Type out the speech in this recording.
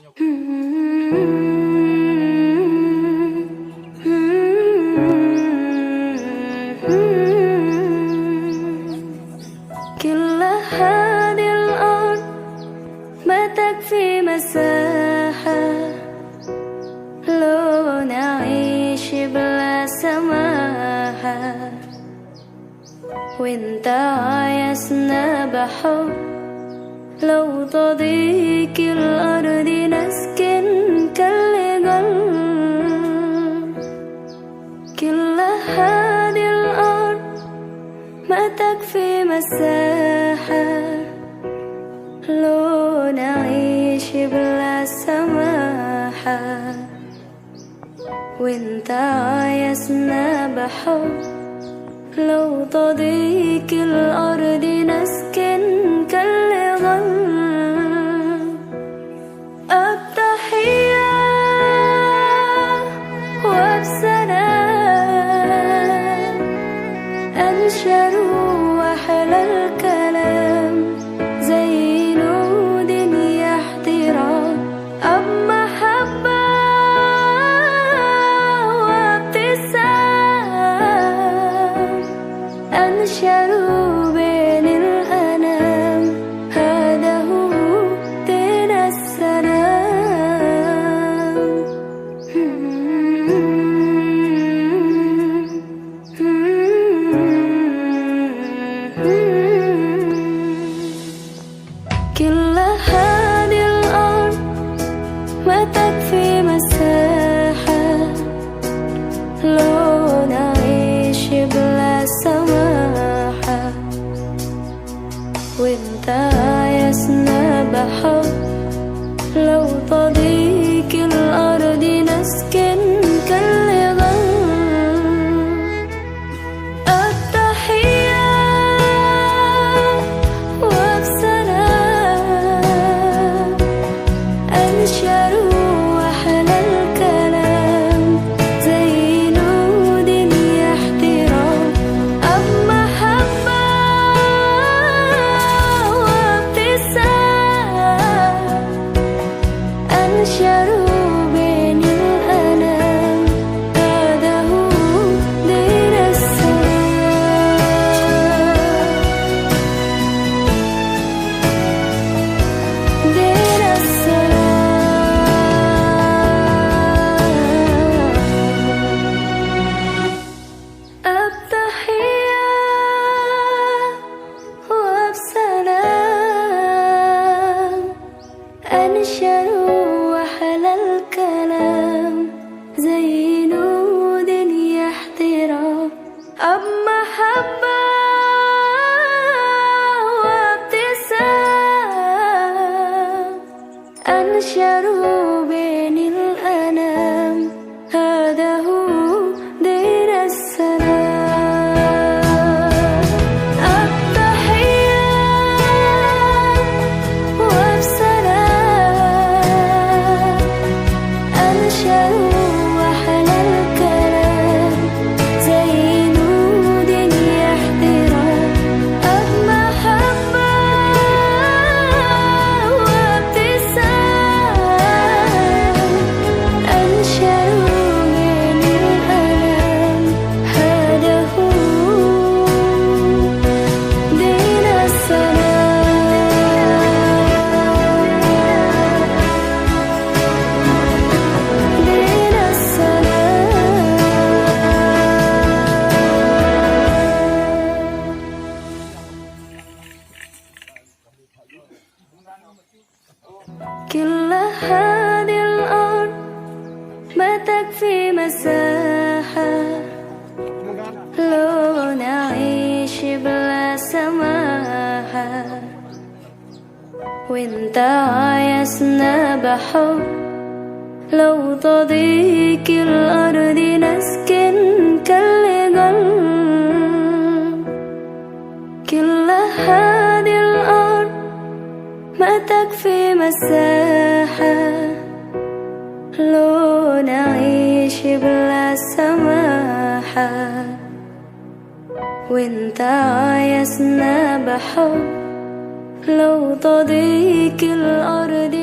كل هذه الأرض ما تكفي مساحة لو نعيش بلا سماحة، وانت عايزنا بحب لو تضيق الأرض نسكن كالجل. كل هذه الأرض ما تكفي مساحة لو نعيش بلا سماحة، وانت عايزنا بحب لو تضيق الأرض نسكن كالغل. التحية وبسلام أنشروا أحلى الكلام زي نود يحترام، أب محبة وابتسام أنشروا بين الأنام، هذا هو دين السلام. كل هذه الأرض ما تكفي مساحة لو نعيش بلا سماحة، وانت عايزنا بحب لو تضيق الأرض نسكن كالغل. التحية وبسلام أنشروا أحلى الكلام زي نود يحترام، أب محبة وابتسام أنشروا بين الأنام، هذا هو دين السلام. دين السلام. التحية وبسلام أنشروا أحلى الكلام زي نود يحترام، أب محبة وابتسام أنشروا بين الأنام، هذا هو دين السلام. التحية وبسلام أنشروا أحلى الكلام زي نود يحترام، أب محبة وابتسام أنشروا بين الأنام، هذا هو دين السلام. دين السلام. كل هذه الأرض ما تكفي مساحة لو نعيش بلا سماحة، وانت عايزنا بحب لو تضيق الأرض نسكن كالجل. كل هذه الأرض ما تكفي مساحة لو نعيش بلا سماحة، وانت عايزنا بحب لو تضيق الأرض